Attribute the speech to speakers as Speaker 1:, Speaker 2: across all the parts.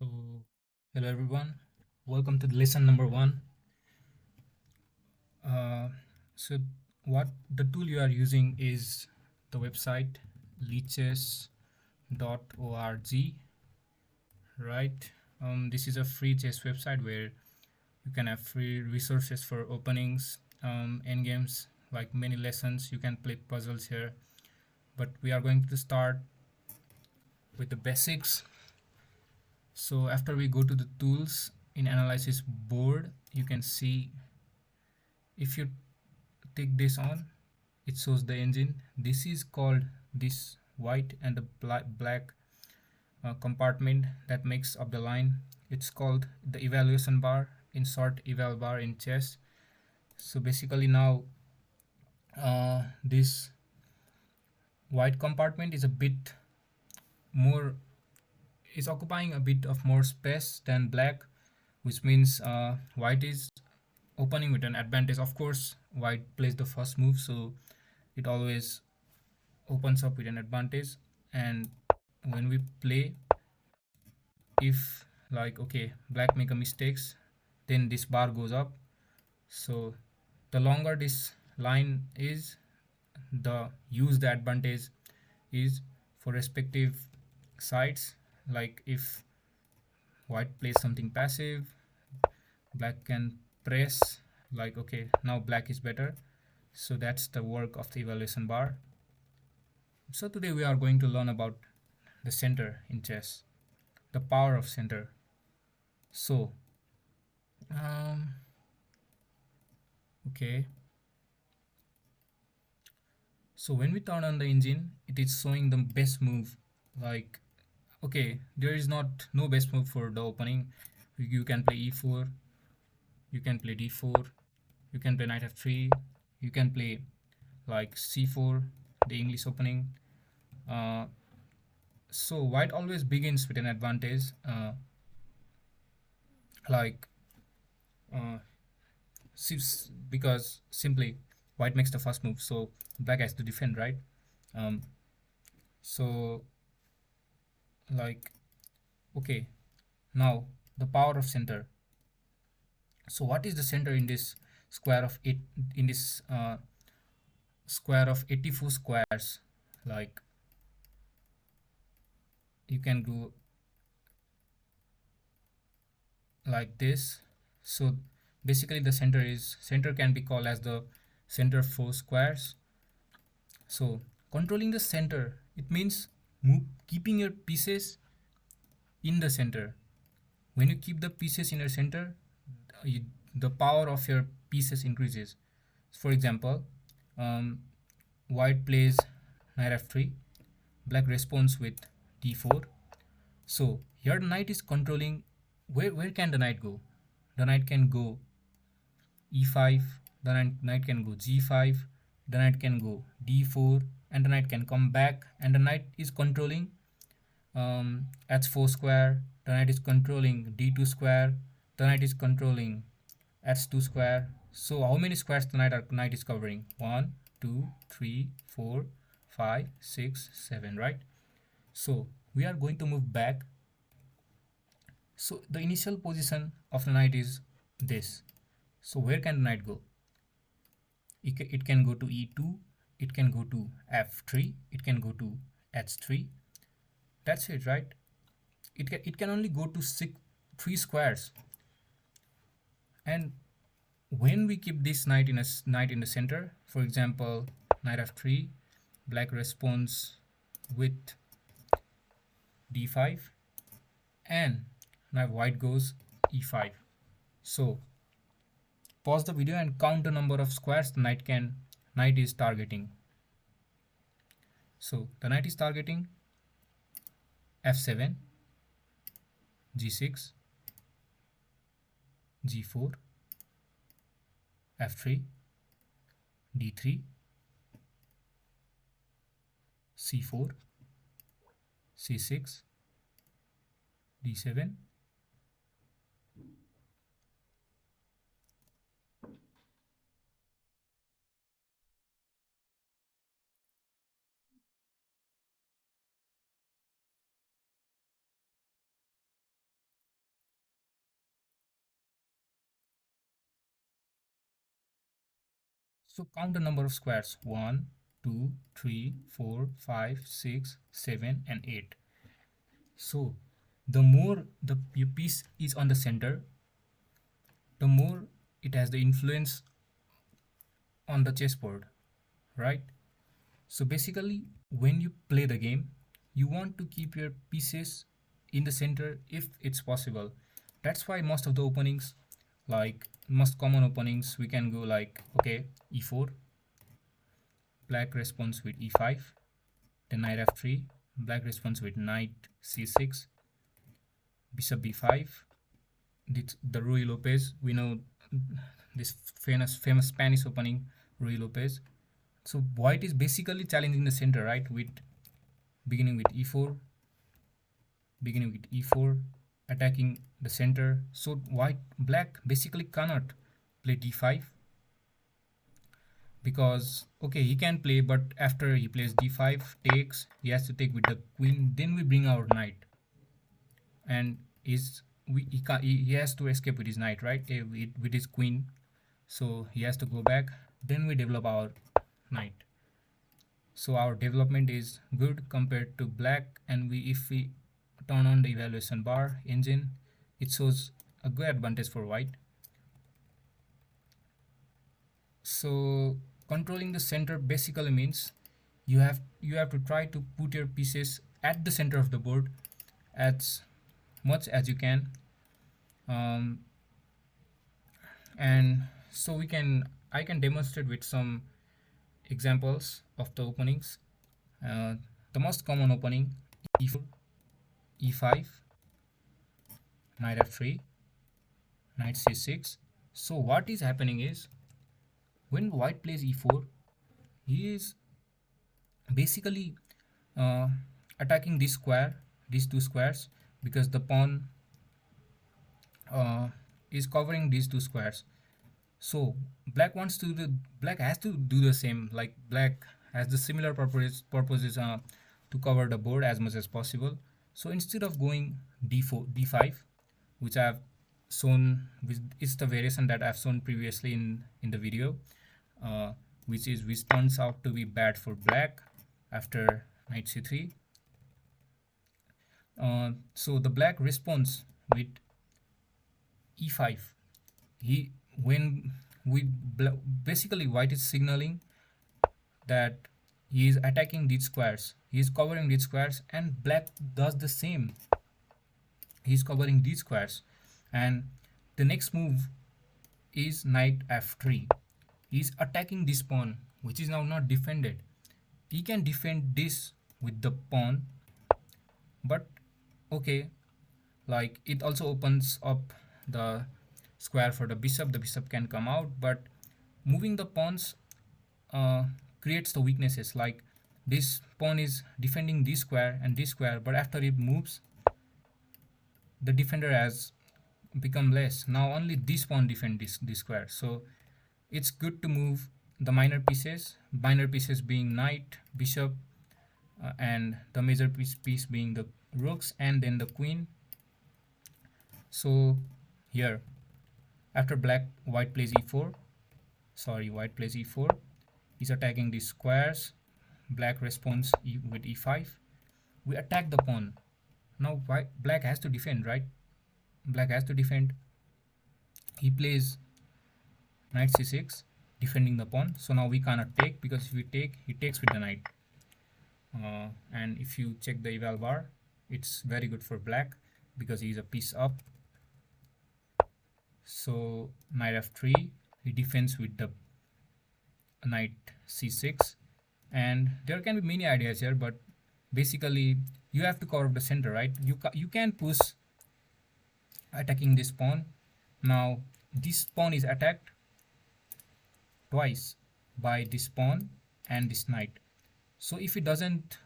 Speaker 1: So, hello everyone. Welcome to the lesson number one. Uh, so, what the tool you are using is the website leeches.org, right? This is a free chess website where you can have free resources for openings, end games, like many lessons. You can play puzzles here, but we are going to start with the basics. So after we go to the tools in analysis board, you can see if you take this on, it shows the engine. This is called this white and the black compartment that makes up the line. It's called the evaluation bar, in short eval bar in chess. So basically now this white compartment is a bit more, is occupying a bit of more space than black, which means white is opening with an advantage. Of course, white plays the first move, so it always opens up with an advantage. And when we play, if like okay, black make a mistakes, then this bar goes up. So the longer this line is, the use the advantage is for respective sides. Like if white plays something passive, black can press, like okay, now black is better. So that's the work of the evaluation bar. So today we are going to learn about the center in chess, the power of center. So um, okay, so when we turn on the engine, it is showing the best move. Like okay, there is not no best move for the opening. You can play e4, you can play d4, you can play knight f3, you can play like c4, the English opening. uh, so white always begins with an advantage, like uh, because simply white makes the first move, so black has to defend, right? um, so like okay, now the power of center. So what is the center in this square of it, in this square of 84 squares? Like you can go like this. So basically the center can be called as the center for squares. So controlling the center, it means keeping your pieces in the center. When you keep the pieces in your center, you, the power of your pieces increases. For example, um, white plays knight f3, black responds with d4. So here the knight is controlling, where can the knight go? The knight can go e5, the knight can go g5, the knight can go d4, and the knight can come back, and the knight is controlling h4 square, the knight is controlling d2 square, the knight is controlling h2 square. So how many squares the knight is covering? 1, 2, 3, 4, 5, 6, 7, right? So we are going to move back. So the initial position of the knight is this. So where can the knight go? It can go to e2, it can go to f3, it can go to h3. That's it, right? It can only go to 3 squares. And when we keep this knight in the center, for example, knight f3, black responds with d5, and now white goes e5. So pause the video and count the number of squares the knight is targeting. So the knight is targeting f7, g6, g4, f3, d3, c4, c6, d7, So count the number of squares: 1, 2, 3, 4, 5, 6, 7, and 8. So the more your piece is on the center, the more it has the influence on the chessboard, right? So basically, when you play the game, you want to keep your pieces in the center if it's possible. That's why most of the openings, like most common openings, we can go like, okay, e4, black responds with e5, then knight f3, black responds with knight c6, bishop b5. The Ruy Lopez, we know this famous Spanish opening, Ruy Lopez. So white is basically challenging the center, right? With beginning with e4, attacking the center. So black basically cannot play d5, because okay, he can play, but after he plays d5 takes, he has to take with the queen. Then we bring our knight, and he has to escape with his knight, right? With his queen, so he has to go back. Then we develop our knight. So our development is good compared to black, and if we turn on the evaluation bar engine, it shows a good advantage for white. So controlling the center basically means you have to try to put your pieces at the center of the board as much as you can, um, and so I can demonstrate with some examples of the openings. The most common opening: e4, e5, knight f3, knight c6. So what is happening is, when white plays e4, he is basically uh, attacking this square, these two squares, because the pawn is covering these two squares. So black has to do the same. Like black has the similar purposes to cover the board as much as possible. So instead of going d4, d5, which I've shown, which is the variation that I've shown previously in the video, which turns out to be bad for black after knight c3. So the black responds with e5. He when we basically white is signaling that he is attacking these squares, he is covering these squares, and black does the same. He is covering these squares, and the next move is knight f3. He is attacking this pawn, which is now not defended. He can defend this with the pawn, but okay, like it also opens up the square for the bishop. The bishop can come out, but moving the pawns creates the weaknesses. Like this pawn is defending this square and this square, but after it moves, the defender has become less. Now only this pawn defend this square. So it's good to move the minor pieces being knight, bishop, and the major piece being the rooks, and then the queen. So here, after white plays e4, white plays e4, he's attacking these squares. Black responds with e5. We attack the pawn. Now black has to defend, right? Black has to defend. He plays knight c6, defending the pawn. So now we cannot take, because if we take, he takes with the knight. And if you check the eval bar, it's very good for black because he's a piece up. So knight f3, he defends with the knight c6, and there can be many ideas here, but basically you have to cover the center, right? You can push attacking this pawn. Now this pawn is attacked twice by this pawn and this knight. So if he doesn't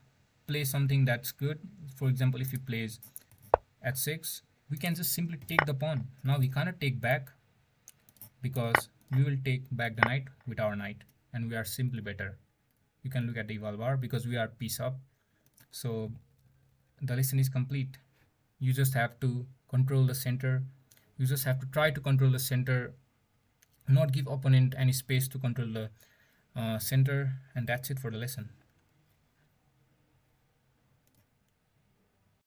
Speaker 1: play something that's good, for example, if he plays h6, we can just simply take the pawn. Now we cannot take back, because we will take back the knight with our knight, and we are simply better. You can look at the eval bar, because we are piece up. So the lesson is complete. You just have to control the center. You just have to try to control the center, not give opponent any space to control center, and that's it for the lesson.